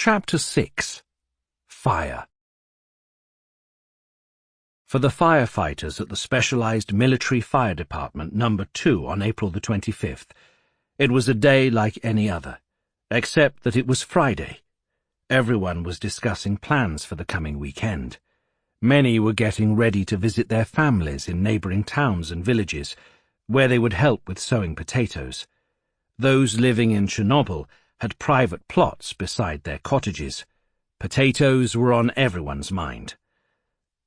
Chapter 6. Fire. For the firefighters at the Specialized Military Fire Department No. 2 on April the 25th, it was a day like any other, except that it was Friday. Everyone was discussing plans for the coming weekend. Many were getting ready to visit their families in neighboring towns and villages, where they would help with sowing potatoes. Those living in Chernobyl had private plots beside their cottages. Potatoes were on everyone's mind.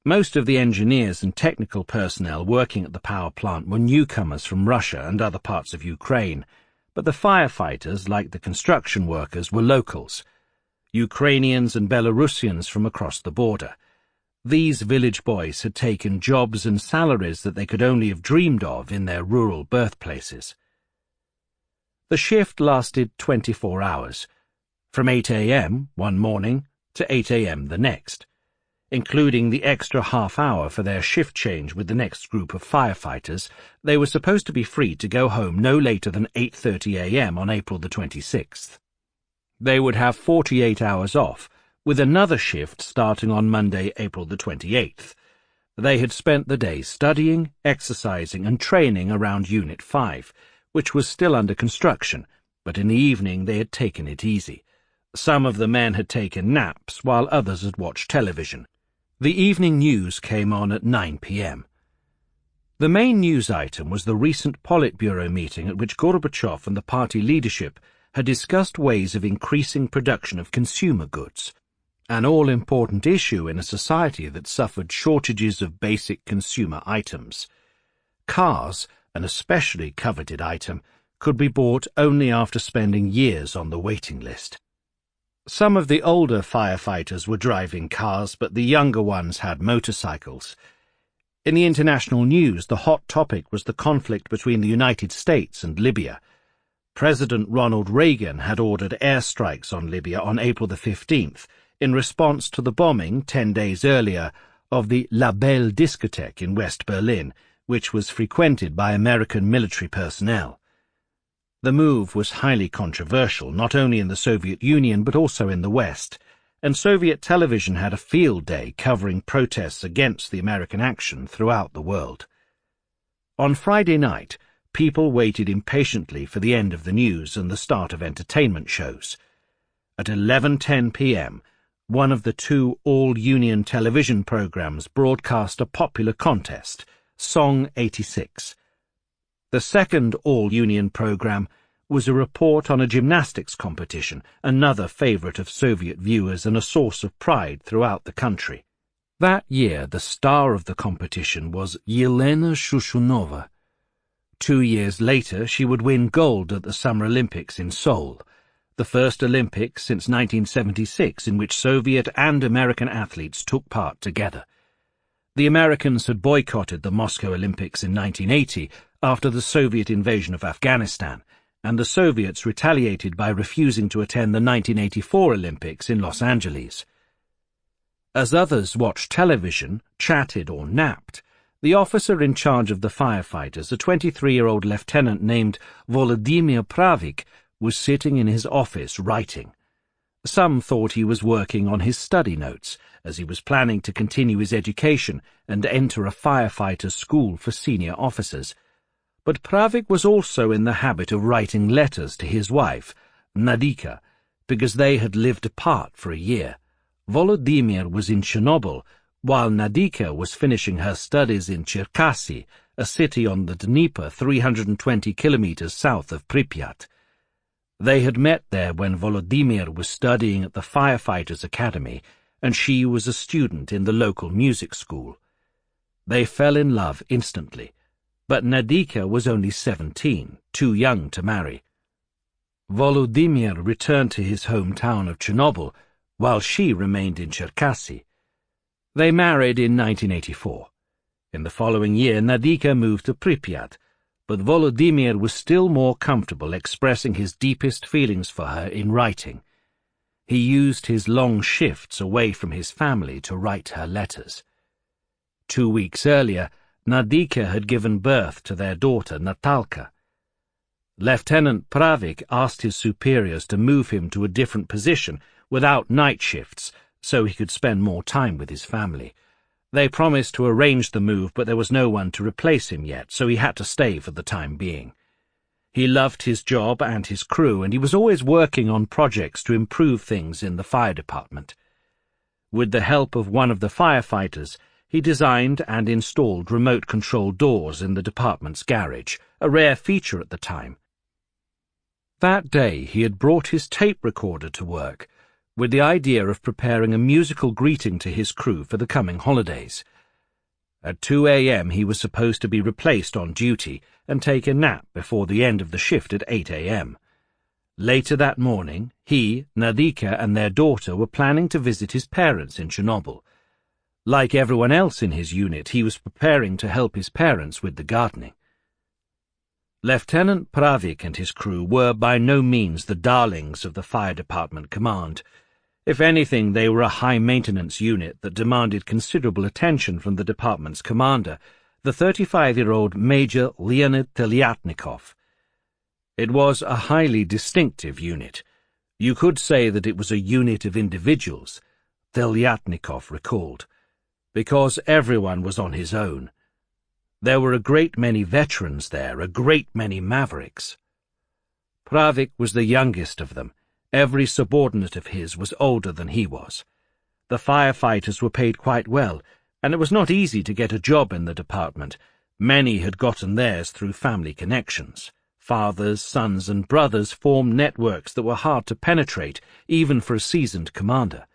Most of the engineers and technical personnel working at the power plant were newcomers from Russia and other parts of Ukraine, but the firefighters, like the construction workers, were locals, Ukrainians and Belarusians from across the border. These village boys had taken jobs and salaries that they could only have dreamed of in their rural birthplaces. The shift lasted 24 hours, from 8 a.m. one morning to 8 a.m. the next, including the extra half-hour for their shift change with the next group of firefighters. They were supposed to be free to go home no later than 8:30 a.m. on April the 26th. They would have 48 hours off, with another shift starting on Monday, April the 28th. They had spent the day studying, exercising, and training around Unit 5, which was still under construction, but in the evening they had taken it easy. Some of the men had taken naps, while others had watched television. The evening news came on at 9 p.m. The main news item was the recent Politburo meeting at which Gorbachev and the party leadership had discussed ways of increasing production of consumer goods, an all-important issue in a society that suffered shortages of basic consumer items. Cars, an especially coveted item, could be bought only after spending years on the waiting list. Some of the older firefighters were driving cars, but the younger ones had motorcycles. In the international news, the hot topic was the conflict between the United States and Libya. President Ronald Reagan had ordered airstrikes on Libya on April the 15th, in response to the bombing 10 days earlier of the La Belle discotheque in West Berlin, which was frequented by American military personnel. The move was highly controversial, not only in the Soviet Union but also in the West, and Soviet television had a field day covering protests against the American action throughout the world. On Friday night, people waited impatiently for the end of the news and the start of entertainment shows. At 11:10 p.m., one of the two all-union television programs broadcast a popular contest, Song 86. The second all-union program was a report on a gymnastics competition, another favorite of Soviet viewers and a source of pride throughout the country. That year, the star of the competition was Yelena Shushunova. 2 years later, she would win gold at the Summer Olympics in Seoul, the first Olympics since 1976 in which Soviet and American athletes took part together. The Americans had boycotted the Moscow Olympics in 1980 after the Soviet invasion of Afghanistan, and the Soviets retaliated by refusing to attend the 1984 Olympics in Los Angeles. As others watched television, chatted or napped, the officer in charge of the firefighters, a 23-year-old lieutenant named Volodymyr Pravik, was sitting in his office writing. Some thought he was working on his study notes, as he was planning to continue his education and enter a firefighter's school for senior officers. But Pravik was also in the habit of writing letters to his wife, Nadika, because they had lived apart for a year. Volodymyr was in Chernobyl, while Nadika was finishing her studies in Cherkasy, a city on the Dnieper 320 kilometers south of Pripyat. They had met there when Volodymyr was studying at the Firefighters Academy, and she was a student in the local music school. They fell in love instantly, but Nadika was only 17, too young to marry. Volodymyr returned to his hometown of Chernobyl, while she remained in Cherkasy. They married in 1984. In the following year, Nadika moved to Pripyat, but Volodymyr was still more comfortable expressing his deepest feelings for her in writing. He used his long shifts away from his family to write her letters. 2 weeks earlier, Nadika had given birth to their daughter Natalka. Lieutenant Pravik asked his superiors to move him to a different position, without night shifts, so he could spend more time with his family. They promised to arrange the move, but there was no one to replace him yet, so he had to stay for the time being. He loved his job and his crew, and he was always working on projects to improve things in the fire department. With the help of one of the firefighters, he designed and installed remote-control doors in the department's garage, a rare feature at the time. That day he had brought his tape recorder to work, with the idea of preparing a musical greeting to his crew for the coming holidays. At 2 a.m. he was supposed to be replaced on duty and take a nap before the end of the shift at 8 a.m. Later that morning, he, Nadika, and their daughter were planning to visit his parents in Chernobyl. Like everyone else in his unit, he was preparing to help his parents with the gardening. Lieutenant Pravik and his crew were by no means the darlings of the fire department command. If anything, they were a high-maintenance unit that demanded considerable attention from the department's commander, the 35-year-old Major Leonid Telyatnikov. It was a highly distinctive unit. You could say that it was a unit of individuals, Telyatnikov recalled, because everyone was on his own. There were a great many veterans there, a great many mavericks. Pravik was the youngest of them. Every subordinate of his was older than he was. The firefighters were paid quite well, and it was not easy to get a job in the department. Many had gotten theirs through family connections. Fathers, sons, and brothers formed networks that were hard to penetrate, even for a seasoned commander.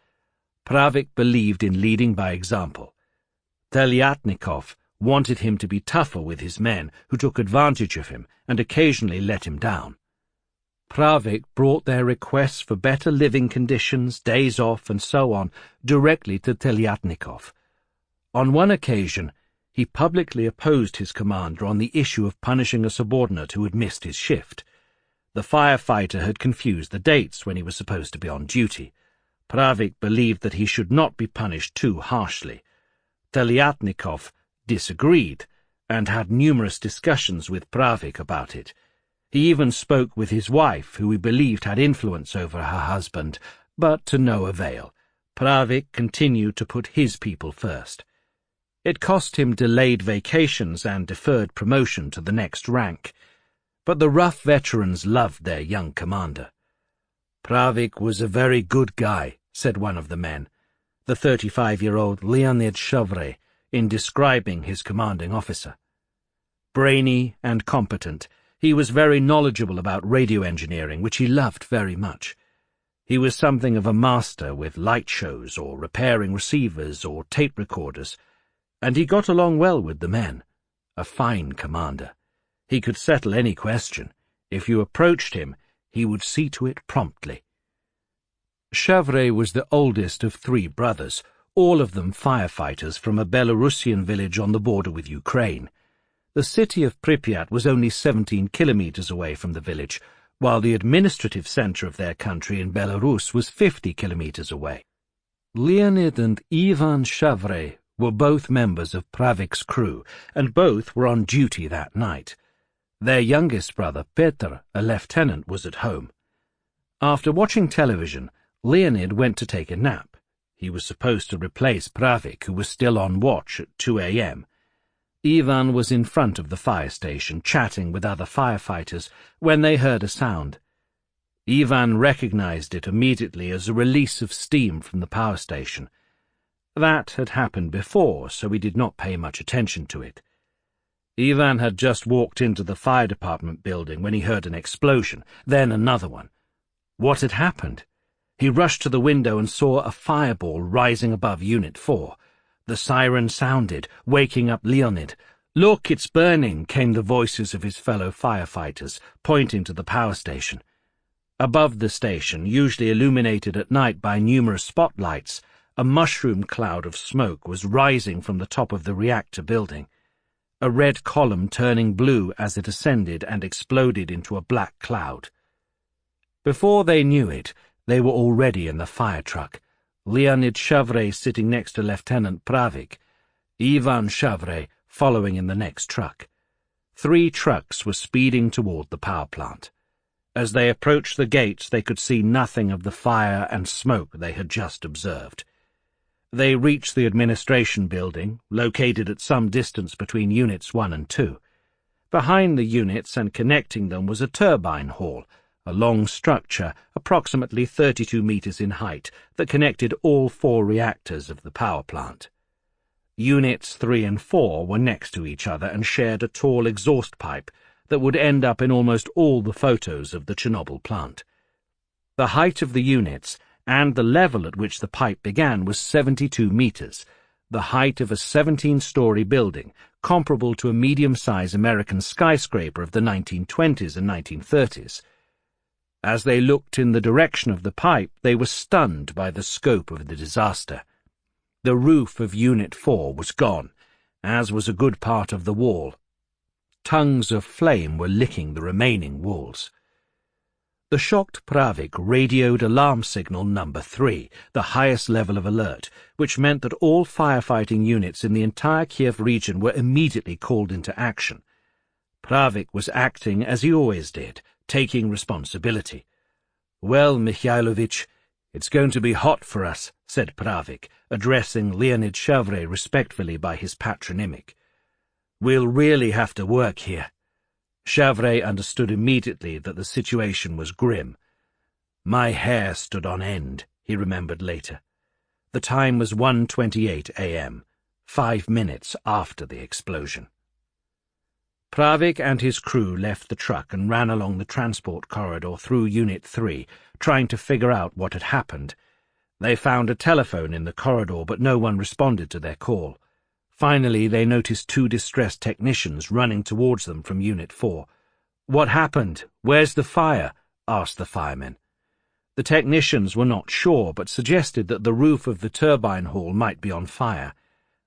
Pravik believed in leading by example. Telyatnikov wanted him to be tougher with his men, who took advantage of him and occasionally let him down. Pravik brought their requests for better living conditions, days off, and so on, directly to Telyatnikov. On one occasion, he publicly opposed his commander on the issue of punishing a subordinate who had missed his shift. The firefighter had confused the dates when he was supposed to be on duty. Pravik believed that he should not be punished too harshly. Telyatnikov disagreed and had numerous discussions with Pravik about it. He even spoke with his wife, who he believed had influence over her husband, but to no avail. Pravik continued to put his people first. It cost him delayed vacations and deferred promotion to the next rank, but the rough veterans loved their young commander. Pravik was a very good guy, said one of the men, the 35-year-old Leonid Serhii, in describing his commanding officer. Brainy and competent, he was very knowledgeable about radio engineering, which he loved very much. He was something of a master with light shows or repairing receivers or tape recorders, and he got along well with the men. A fine commander. He could settle any question. If you approached him, he would see to it promptly. Serhii was the oldest of 3 brothers, all of them firefighters from a Belarusian village on the border with Ukraine. The city of Pripyat was only 17 kilometers away from the village, while the administrative center of their country in Belarus was 50 kilometers away. Leonid and Ivan Serhii were both members of Pravik's crew, and both were on duty that night. Their youngest brother, Petr, a lieutenant, was at home. After watching television, Leonid went to take a nap. He was supposed to replace Pravik, who was still on watch at 2 a.m. Ivan was in front of the fire station, chatting with other firefighters, when they heard a sound. Ivan recognized it immediately as a release of steam from the power station. That had happened before, so he did not pay much attention to it. Ivan had just walked into the fire department building when he heard an explosion, then another one. What had happened? He rushed to the window and saw a fireball rising above Unit 4. The siren sounded, waking up Leonid. "Look, it's burning," came the voices of his fellow firefighters, pointing to the power station. Above the station, usually illuminated at night by numerous spotlights, a mushroom cloud of smoke was rising from the top of the reactor building, a red column turning blue as it ascended and exploded into a black cloud. Before they knew it, they were already in the fire truck, Leonid Serhii sitting next to Lieutenant Pravik, Ivan Serhii following in the next truck. 3 trucks were speeding toward the power plant. As they approached the gates, they could see nothing of the fire and smoke they had just observed. They reached the administration building, located at some distance between Units 1 and 2. Behind the units and connecting them was a turbine hall, a long structure approximately 32 meters in height that connected all 4 reactors of the power plant. Units 3 and 4 were next to each other and shared a tall exhaust pipe that would end up in almost all the photos of the Chernobyl plant. The height of the units and the level at which the pipe began was 72 meters, the height of a 17-story building, comparable to a medium-sized American skyscraper of the 1920s and 1930s. As they looked in the direction of the pipe, they were stunned by the scope of the disaster. The roof of Unit 4 was gone, as was a good part of the wall. Tongues of flame were licking the remaining walls. The shocked Pravik radioed alarm signal number 3, the highest level of alert, which meant that all firefighting units in the entire Kiev region were immediately called into action. Pravik was acting as he always did, taking responsibility. "Well, Mikhailovich, it's going to be hot for us," said Pravik, addressing Leonid Shavre respectfully by his patronymic. "We'll really have to work here." Shavre understood immediately that the situation was grim. "My hair stood on end," he remembered later. The time was 1:28 a.m., 5 minutes after the explosion. Pravik and his crew left the truck and ran along the transport corridor through Unit 3, trying to figure out what had happened. They found a telephone in the corridor, but no one responded to their call. Finally, they noticed 2 distressed technicians running towards them from Unit 4. "What happened? Where's the fire?" asked the firemen. The technicians were not sure, but suggested that the roof of the turbine hall might be on fire.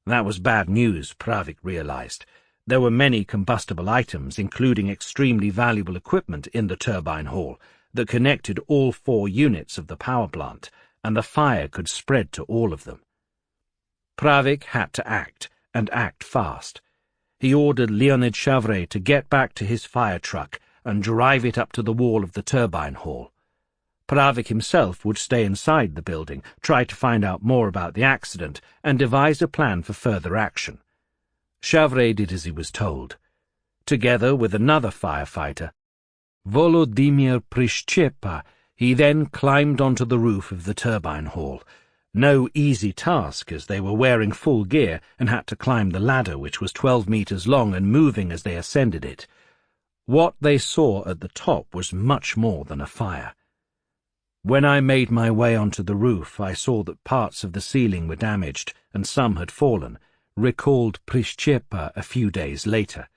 That was bad news, Pravik realized. There were many combustible items, including extremely valuable equipment, in the turbine hall that connected all 4 units of the power plant, and the fire could spread to all of them. Pravik had to act, and act fast. He ordered Leonid Shavre to get back to his fire truck and drive it up to the wall of the turbine hall. Pravik himself would stay inside the building, try to find out more about the accident, and devise a plan for further action. Shavre did as he was told. Together with another firefighter, Volodymyr Prishchepa, he then climbed onto the roof of the turbine hall. No easy task, as they were wearing full gear and had to climb the ladder, which was 12 meters long and moving as they ascended it. What they saw at the top was much more than a fire. "When I made my way onto the roof, I saw that parts of the ceiling were damaged and some had fallen," recalled Prishchepa a few days later.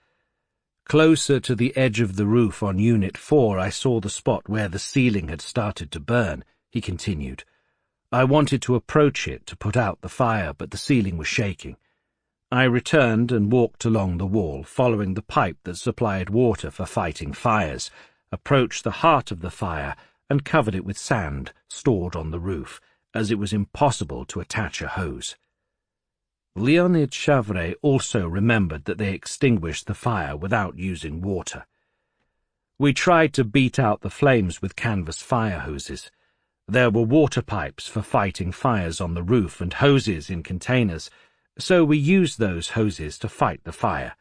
"Closer to the edge of the roof on Unit 4, I saw the spot where the ceiling had started to burn," he continued. "I wanted to approach it to put out the fire, but the ceiling was shaking. I returned and walked along the wall, following the pipe that supplied water for fighting fires, approached the heart of the fire, and covered it with sand stored on the roof, as it was impossible to attach a hose." Leonid Shavre also remembered that they extinguished the fire without using water. "We tried to beat out the flames with canvas fire hoses. There were water pipes for fighting fires on the roof and hoses in containers, so we used those hoses to fight the fire.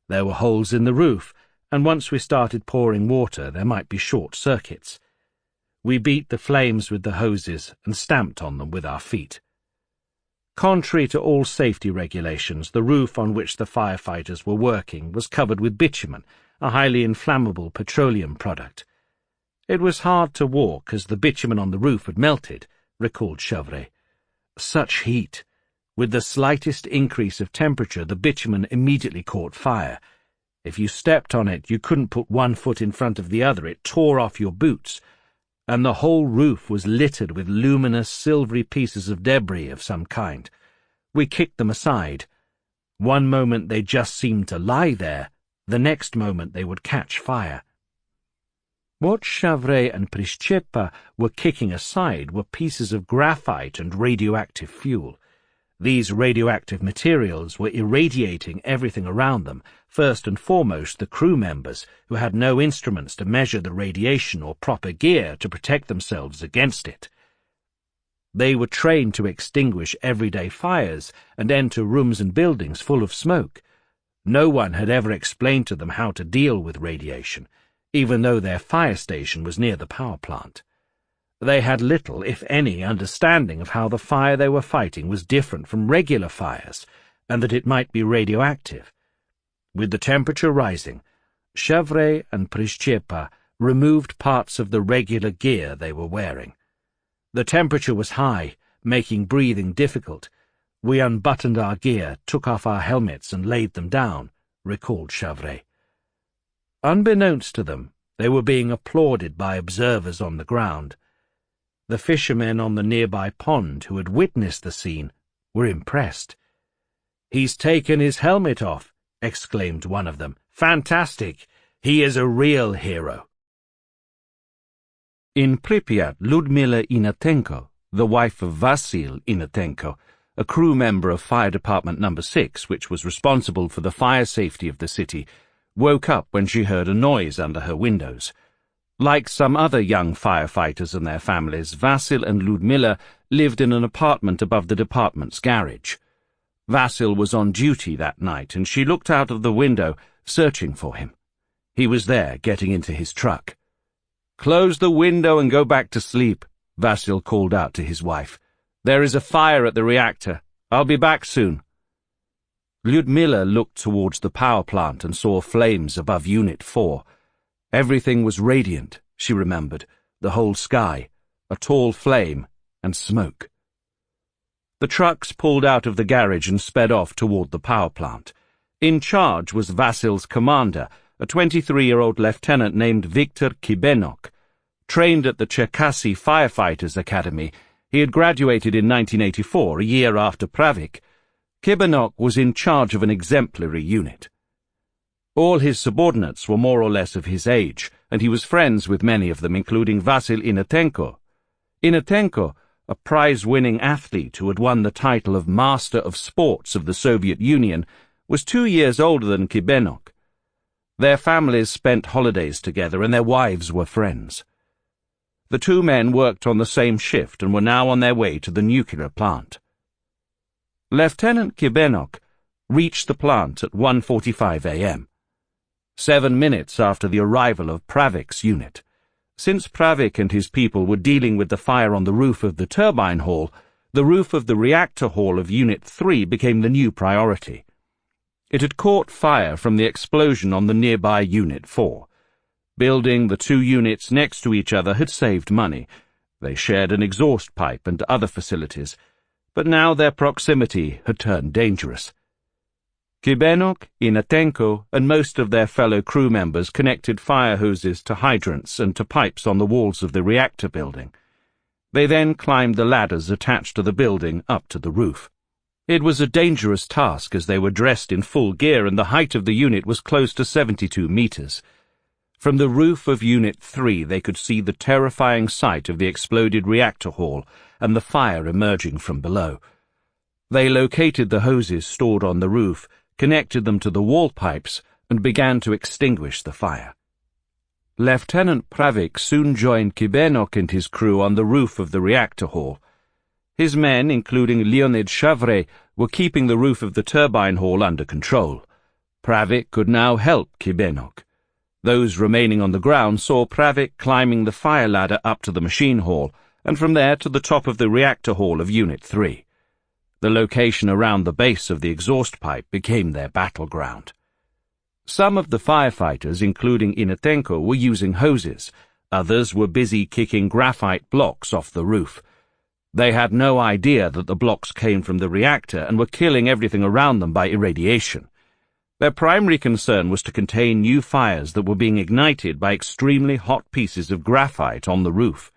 There were holes in the roof, and once we started pouring water, there might be short circuits. We beat the flames with the hoses and stamped on them with our feet." Contrary to all safety regulations, the roof on which the firefighters were working was covered with bitumen, a highly inflammable petroleum product. "It was hard to walk as the bitumen on the roof had melted," recalled Shavre. "Such heat. With the slightest increase of temperature, the bitumen immediately caught fire. If you stepped on it, you couldn't put one foot in front of the other. It tore off your boots. And the whole roof was littered with luminous, silvery pieces of debris of some kind. We kicked them aside. One moment they just seemed to lie there, the next moment they would catch fire." What Shavre and Prishchepa were kicking aside were pieces of graphite and radioactive fuel. These radioactive materials were irradiating everything around them, first and foremost the crew members, who had no instruments to measure the radiation or proper gear to protect themselves against it. They were trained to extinguish everyday fires and enter rooms and buildings full of smoke. No one had ever explained to them how to deal with radiation, even though their fire station was near the power plant. They had little, if any, understanding of how the fire they were fighting was different from regular fires, and that it might be radioactive. With the temperature rising, Serhii and Prishchepa removed parts of the regular gear they were wearing. The temperature was high, making breathing difficult. We unbuttoned our gear, took off our helmets, and laid them down, recalled Serhii. Unbeknownst to them, they were being applauded by observers on the ground. The fishermen on the nearby pond who had witnessed the scene were impressed. "He's taken his helmet off," exclaimed one of them. "Fantastic! He is a real hero." In Pripyat, Ludmila Inatenko, the wife of Vasil Inatenko, a crew member of Fire Department No. 6, which was responsible for the fire safety of the city, woke up when she heard a noise under her windows. Like some other young firefighters and their families, Vasil and Ludmila lived in an apartment above the department's garage. Vasil was on duty that night, and she looked out of the window, searching for him. He was there, getting into his truck. "Close the window and go back to sleep," Vasil called out to his wife. "There is a fire at the reactor. I'll be back soon." Ludmila looked towards the power plant and saw flames above Unit 4. Everything was radiant, she remembered, the whole sky, a tall flame, and smoke. The trucks pulled out of the garage and sped off toward the power plant. In charge was Vasil's commander, a 23-year-old lieutenant named Viktor Kibenok. Trained at the Cherkasy Firefighters Academy, he had graduated in 1984, a year after Pravik. Kibenok was in charge of an exemplary unit. All his subordinates were more or less of his age, and he was friends with many of them, including Vasil Inatenko. Inatenko, a prize-winning athlete who had won the title of Master of Sports of the Soviet Union, was 2 years older than Kibenok. Their families spent holidays together, and their wives were friends. The two men worked on the same shift and were now on their way to the nuclear plant. Lieutenant Kibenok reached the plant at 1:45 a.m., 7 minutes after the arrival of Pravik's unit. Since Pravik and his people were dealing with the fire on the roof of the turbine hall, the roof of the reactor hall of Unit 3 became the new priority. It had caught fire from the explosion on the nearby Unit 4. Building the two units next to each other had saved money. They shared an exhaust pipe and other facilities, but now their proximity had turned dangerous. Kibenok, Inatenko, and most of their fellow crew members connected fire hoses to hydrants and to pipes on the walls of the reactor building. They then climbed the ladders attached to the building up to the roof. It was a dangerous task as they were dressed in full gear and the height of the unit was close to 72 meters. From the roof of Unit 3 they could see the terrifying sight of the exploded reactor hall and the fire emerging from below. They located the hoses stored on the roof, connected them to the wall pipes, and began to extinguish the fire. Lieutenant Pravik soon joined Kibenok and his crew on the roof of the reactor hall. His men, including Leonid Serhii, were keeping the roof of the turbine hall under control. Pravik could now help Kibenok. Those remaining on the ground saw Pravik climbing the fire ladder up to the machine hall, and from there to the top of the reactor hall of Unit 3. The location around the base of the exhaust pipe became their battleground. Some of the firefighters, including Inatenko, were using hoses. Others were busy kicking graphite blocks off the roof. They had no idea that the blocks came from the reactor and were killing everything around them by irradiation. Their primary concern was to contain new fires that were being ignited by extremely hot pieces of graphite on the roof.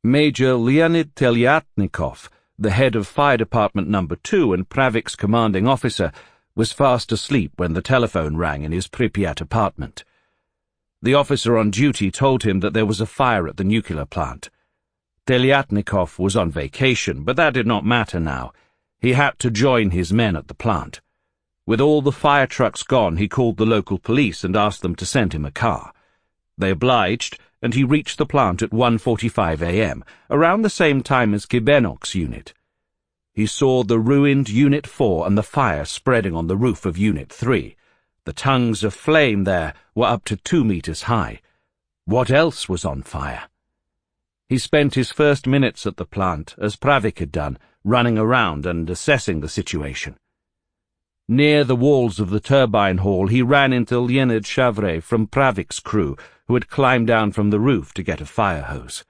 Major Leonid Telyatnikov, the head of Fire Department No. 2 and Pravik's commanding officer, was fast asleep when the telephone rang in his Pripyat apartment. The officer on duty told him that there was a fire at the nuclear plant. Telyatnikov was on vacation, but that did not matter now. He had to join his men at the plant. With all the fire trucks gone, he called the local police and asked them to send him a car. They obliged, and he reached the plant at 1:45 a.m., around the same time as Kibenok's unit. He saw the ruined Unit 4 and the fire spreading on the roof of Unit 3. The tongues of flame there were up to 2 meters high. What else was on fire? He spent his first minutes at the plant, as Pravik had done, running around and assessing the situation. Near the walls of the turbine hall, he ran into Leonid Serhii from Pravik's crew, who had climbed down from the roof to get a fire hose.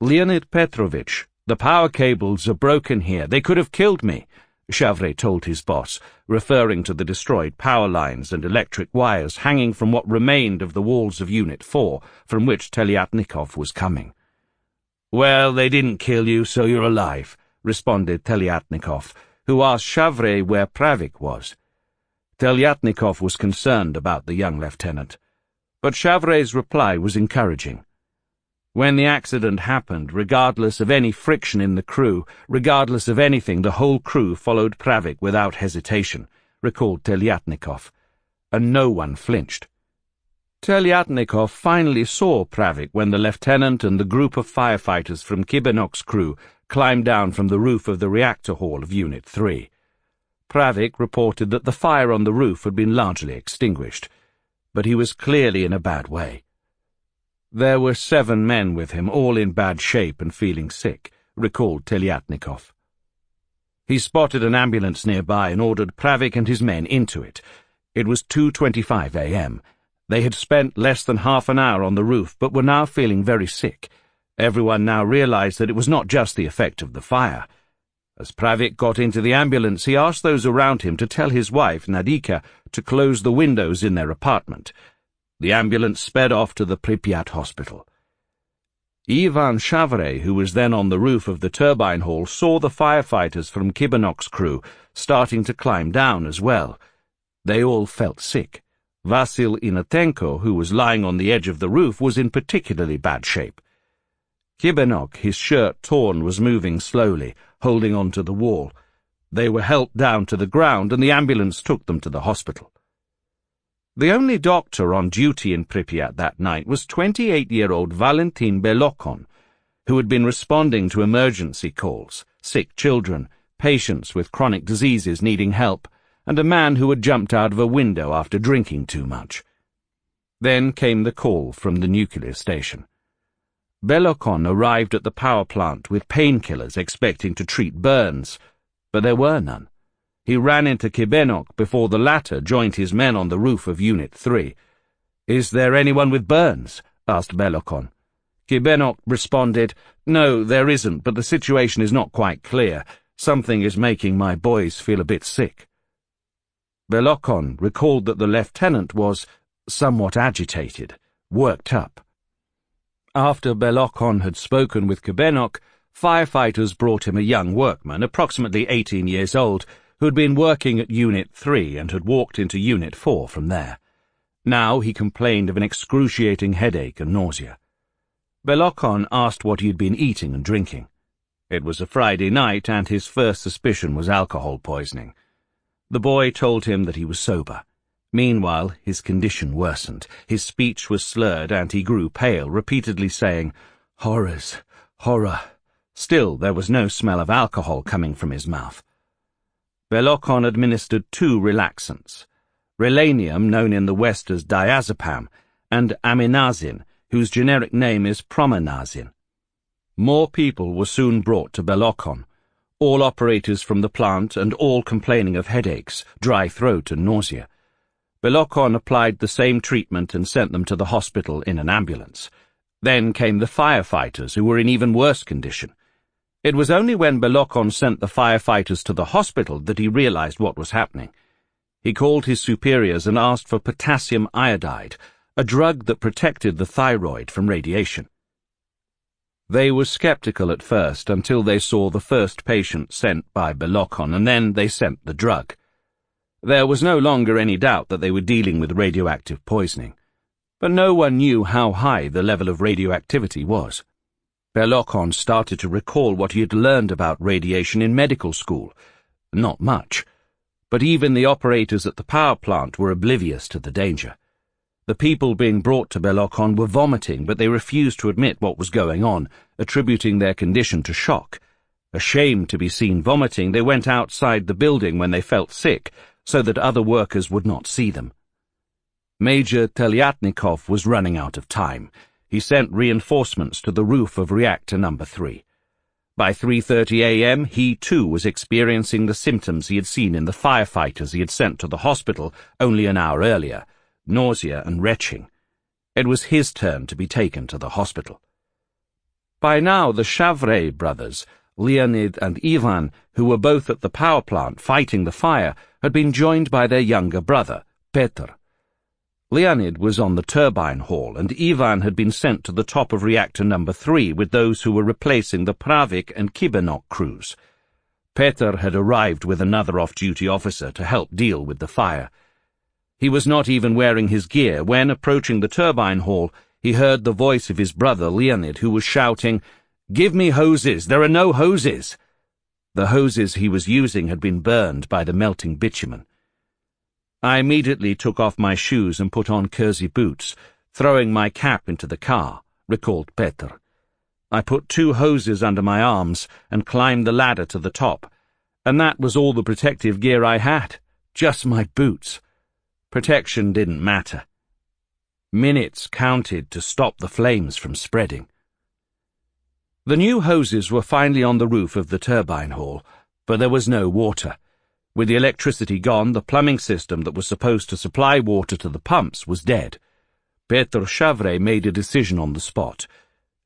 "Leonid Petrovich, the power cables are broken here. They could have killed me," Serhii told his boss, referring to the destroyed power lines and electric wires hanging from what remained of the walls of Unit 4, from which Telyatnikov was coming. "Well, they didn't kill you, so you're alive," responded Telyatnikov, who asked Serhii where Pravik was. Telyatnikov was concerned about the young lieutenant, but Serhii's reply was encouraging. When the accident happened, regardless of any friction in the crew, regardless of anything, the whole crew followed Pravik without hesitation, recalled Telyatnikov, and no one flinched. Telyatnikov finally saw Pravik when the lieutenant and the group of firefighters from Kibenok's crew climbed down from the roof of the reactor hall of Unit 3. Pravik reported that the fire on the roof had been largely extinguished, but he was clearly in a bad way. There were 7 men with him, all in bad shape and feeling sick, recalled Telyatnikov. He spotted an ambulance nearby and ordered Pravik and his men into it. It was 2:25 a.m. They had spent less than half an hour on the roof, but were now feeling very sick. Everyone now realized that it was not just the effect of the fire. As Pravik got into the ambulance, he asked those around him to tell his wife, Nadika, to close the windows in their apartment. The ambulance sped off to the Pripyat hospital. Ivan Serhii, who was then on the roof of the turbine hall, saw the firefighters from Kibenok's crew starting to climb down as well. They all felt sick. Vasil Inatenko, who was lying on the edge of the roof, was in particularly bad shape. Kibenok, his shirt torn, was moving slowly, holding on to the wall. They were helped down to the ground, and the ambulance took them to the hospital. The only doctor on duty in Pripyat that night was 28-year-old Valentin Belokon, who had been responding to emergency calls, sick children, patients with chronic diseases needing help, and a man who had jumped out of a window after drinking too much. Then came the call from the nuclear station. Belokon arrived at the power plant with painkillers expecting to treat burns, but there were none. He ran into Kibenok before the latter joined his men on the roof of Unit 3. "Is there anyone with burns?" asked Belokon. Kibenok responded, "No, there isn't, but the situation is not quite clear. Something is making my boys feel a bit sick." Belokon recalled that the lieutenant was somewhat agitated, worked up. After Belokon had spoken with Kibenok, firefighters brought him a young workman, approximately 18 years old, who had been working at Unit 3 and had walked into Unit 4 from there. Now he complained of an excruciating headache and nausea. Belokon asked what he had been eating and drinking. It was a Friday night, and his first suspicion was alcohol poisoning. The boy told him that he was sober. Meanwhile, his condition worsened. His speech was slurred, and he grew pale, repeatedly saying, "Horrors, horror." Still, there was no smell of alcohol coming from his mouth. Belokon administered 2 relaxants, relanium, known in the West as diazepam, and aminazin, whose generic name is promanazin. More people were soon brought to Belokon, all operators from the plant and all complaining of headaches, dry throat and nausea. Belokon applied the same treatment and sent them to the hospital in an ambulance. Then came the firefighters, who were in even worse condition. It was only when Belokon sent the firefighters to the hospital that he realized what was happening. He called his superiors and asked for potassium iodide, a drug that protected the thyroid from radiation. They were skeptical at first until they saw the first patient sent by Belokon, and then they sent the drug. There was no longer any doubt that they were dealing with radioactive poisoning, but no one knew how high the level of radioactivity was. Belokon started to recall what he had learned about radiation in medical school, Not much. But even the operators at the power plant were oblivious to the danger. The people being brought to Plokhy were vomiting, but they refused to admit what was going on, attributing their condition to shock. Ashamed to be seen vomiting, they went outside the building when they felt sick, so that other workers would not see them. Major Telyatnikov was running out of time. He sent reinforcements to the roof of reactor number 3. By 3:30 a.m., he too was experiencing the symptoms he had seen in the firefighters he had sent to the hospital only an hour earlier, nausea and retching. It was his turn to be taken to the hospital. By now, the Serhii brothers, Leonid and Ivan, who were both at the power plant fighting the fire, had been joined by their younger brother, Petr. Leonid was on the turbine hall, and Ivan had been sent to the top of reactor number 3 with those who were replacing the Pravik and Kibenok crews. Petr had arrived with another off-duty officer to help deal with the fire. He was not even wearing his gear when, approaching the turbine hall, he heard the voice of his brother Leonid, who was shouting, "Give me hoses! There are no hoses!" The hoses he was using had been burned by the melting bitumen. I immediately took off my shoes and put on kersey boots, throwing my cap into the car, recalled Petr. I put 2 hoses under my arms and climbed the ladder to the top, and that was all the protective gear I had, just my boots. Protection didn't matter. Minutes counted to stop the flames from spreading. The new hoses were finally on the roof of the turbine hall, but there was no water. With the electricity gone, the plumbing system that was supposed to supply water to the pumps was dead. Petr Serhii made a decision on the spot,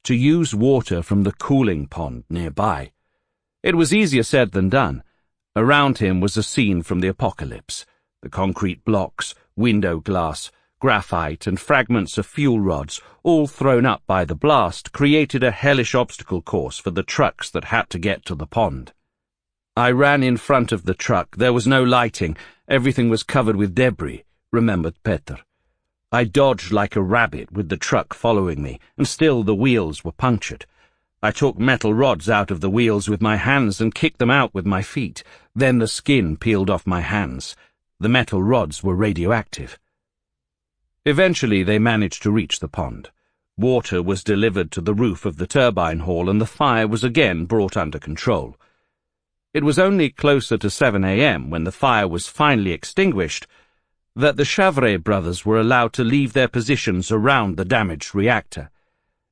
to use water from the cooling pond nearby. It was easier said than done. Around him was a scene from the apocalypse. The concrete blocks, window glass, graphite and fragments of fuel rods, all thrown up by the blast, created a hellish obstacle course for the trucks that had to get to the pond. I ran in front of the truck. There was no lighting. Everything was covered with debris, remembered Petr. I dodged like a rabbit with the truck following me, and still the wheels were punctured. I took metal rods out of the wheels with my hands and kicked them out with my feet. Then the skin peeled off my hands. The metal rods were radioactive. Eventually they managed to reach the pond. Water was delivered to the roof of the turbine hall, and the fire was again brought under control. It was only closer to 7 a.m., when the fire was finally extinguished, that the Serhii brothers were allowed to leave their positions around the damaged reactor.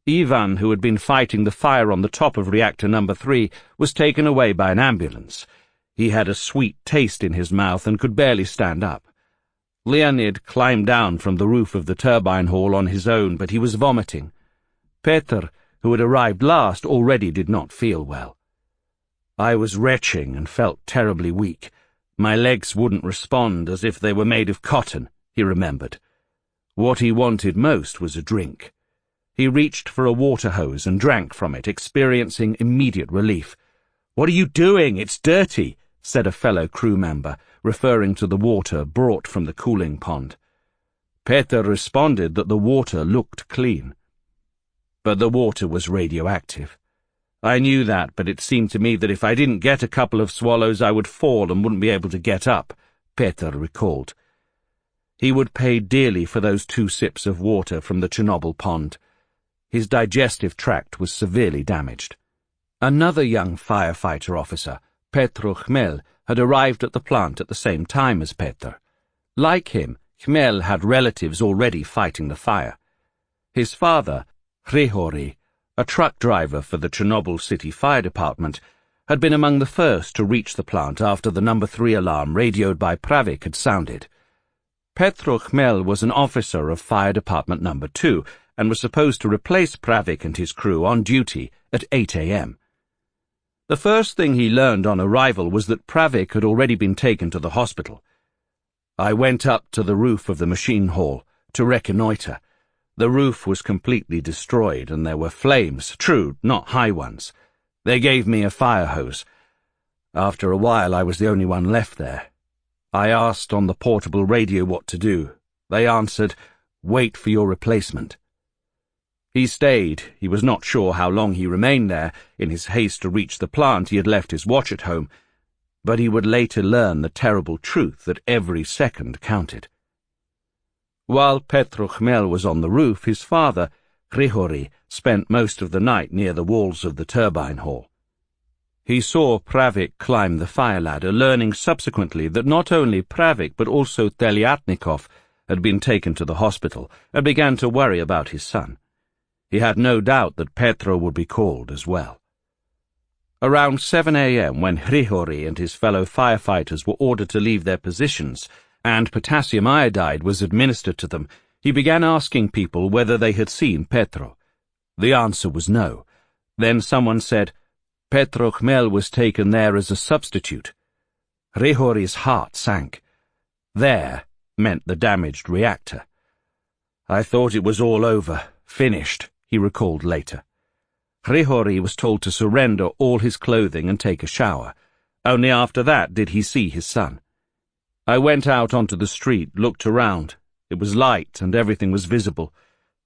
Ivan, who had been fighting the fire on the top of reactor number 3, was taken away by an ambulance. He had a sweet taste in his mouth and could barely stand up. Leonid climbed down from the roof of the turbine hall on his own, but he was vomiting. Petr, who had arrived last, already did not feel well. I was retching and felt terribly weak. My legs wouldn't respond, as if they were made of cotton, he remembered. What he wanted most was a drink. He reached for a water hose and drank from it, experiencing immediate relief. "What are you doing? It's dirty," said a fellow crew member, referring to the water brought from the cooling pond. Petr responded that the water looked clean. But the water was radioactive. I knew that, but it seemed to me that if I didn't get a couple of swallows I would fall and wouldn't be able to get up, Petr recalled. He would pay dearly for those 2 sips of water from the Chernobyl pond. His digestive tract was severely damaged. Another young firefighter officer, Petr Khmel, had arrived at the plant at the same time as Petr. Like him, Khmel had relatives already fighting the fire. His father, Serhii, a truck driver for the Chernobyl City Fire Department, had been among the first to reach the plant after the number 3 alarm radioed by Pravik had sounded. Petr Khmel was an officer of Fire Department number 2 and was supposed to replace Pravik and his crew on duty at 8 a.m. The first thing he learned on arrival was that Pravik had already been taken to the hospital. I went up to the roof of the machine hall to reconnoiter. The roof was completely destroyed, and there were flames, true, not high ones. They gave me a fire hose. After a while I was the only one left there. I asked on the portable radio what to do. They answered, "Wait for your replacement." He stayed. He was not sure how long he remained there. In his haste to reach the plant he had left his watch at home. but he would later learn the terrible truth that every second counted. While Petro Chmel was on the roof, his father, Serhii, spent most of the night near the walls of the turbine hall. He saw Pravik climb the fire ladder, learning subsequently that not only Pravik but also Telyatnikov had been taken to the hospital, and began to worry about his son. He had no doubt that Petro would be called as well. Around 7 a.m., when Serhii and his fellow firefighters were ordered to leave their positions and potassium iodide was administered to them, he began asking people whether they had seen Petro. The answer was no. Then someone said, "Petro Chmel was taken there as a substitute." Serhii's heart sank. There meant the damaged reactor. "I thought it was all over, finished," he recalled later. Serhii was told to surrender all his clothing and take a shower. Only after that did he see his son. "I went out onto the street, looked around. It was light and everything was visible,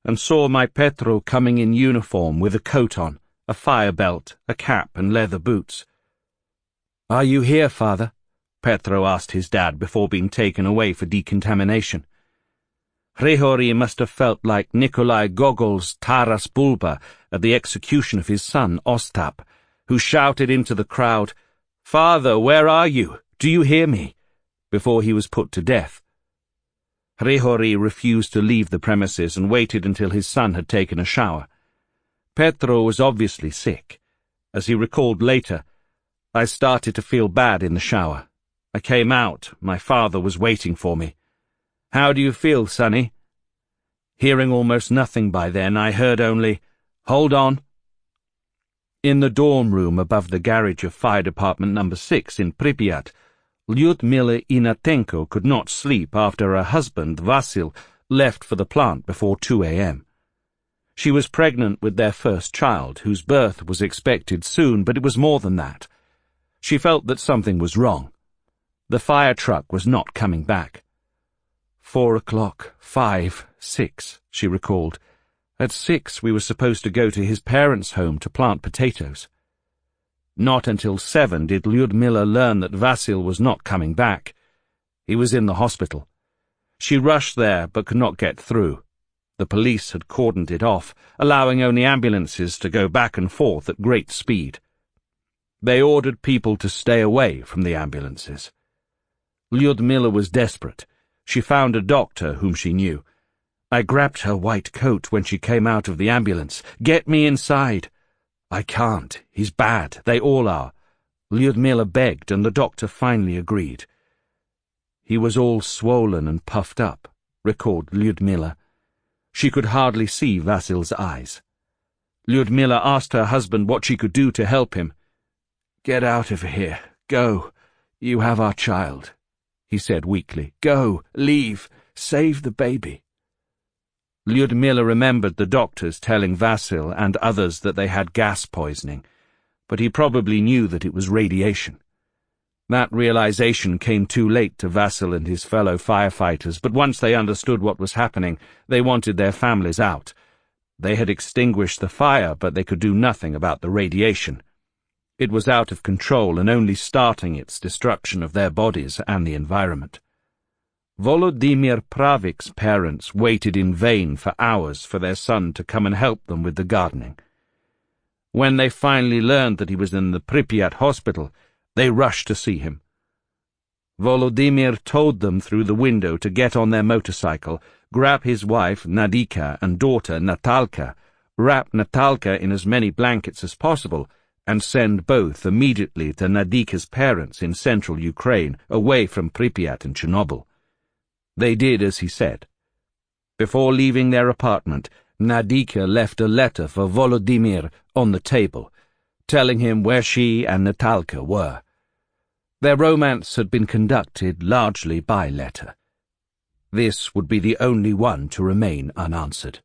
and saw my Petro coming in uniform with a coat on, a fire belt, a cap and leather boots." "Are you here, father?" Petro asked his dad before being taken away for decontamination. Serhii must have felt like Nikolai Gogol's Taras Bulba at the execution of his son Ostap, who shouted into the crowd, "Father, where are you? Do you hear me?" before he was put to death. Serhii refused to leave the premises and waited until his son had taken a shower. Petro was obviously sick. As he recalled later, "I started to feel bad in the shower. I came out. My father was waiting for me. 'How do you feel, sonny?' Hearing almost nothing by then, I heard only, 'Hold on.'" In the dorm room above the garage of Fire Department No. 6 in Pripyat, Lyudmila Inatenko could not sleep after her husband, Vasil, left for the plant before 2 a.m. She was pregnant with their first child, whose birth was expected soon, but it was more than that. She felt that something was wrong. The fire truck was not coming back. 4 o'clock, 5, 6, she recalled. At 6 we were supposed to go to his parents' home to plant potatoes. Not until 7 did Lyudmila learn that Vasil was not coming back. He was in the hospital. She rushed there but could not get through. The police had cordoned it off, allowing only ambulances to go back and forth at great speed. They ordered people to stay away from the ambulances. Lyudmila was desperate. She found a doctor whom she knew. "I grabbed her white coat when she came out of the ambulance. 'Get me inside.' 'I can't. He's bad. They all are.' Lyudmila begged, and the doctor finally agreed. He was all swollen and puffed up, recalled Lyudmila. She could hardly see Vasil's eyes. Lyudmila asked her husband what she could do to help him. "Get out of here. Go. You have our child," he said weakly. "Go. Leave. Save the baby." Lyudmila remembered the doctors telling Vasil and others that they had gas poisoning, but he probably knew that it was radiation. That realization came too late to Vasil and his fellow firefighters, but once they understood what was happening, they wanted their families out. They had extinguished the fire, but they could do nothing about the radiation. It was out of control and only starting its destruction of their bodies and the environment. Volodymyr Pravik's parents waited in vain for hours for their son to come and help them with the gardening. When they finally learned that he was in the Pripyat hospital, they rushed to see him. Volodymyr told them through the window to get on their motorcycle, grab his wife Nadika and daughter Natalka, wrap Natalka in as many blankets as possible, and send both immediately to Nadika's parents in central Ukraine, away from Pripyat and Chernobyl. They did as he said. Before leaving their apartment, Nadika left a letter for Volodymyr on the table, telling him where she and Natalka were. Their romance had been conducted largely by letter. This would be the only one to remain unanswered.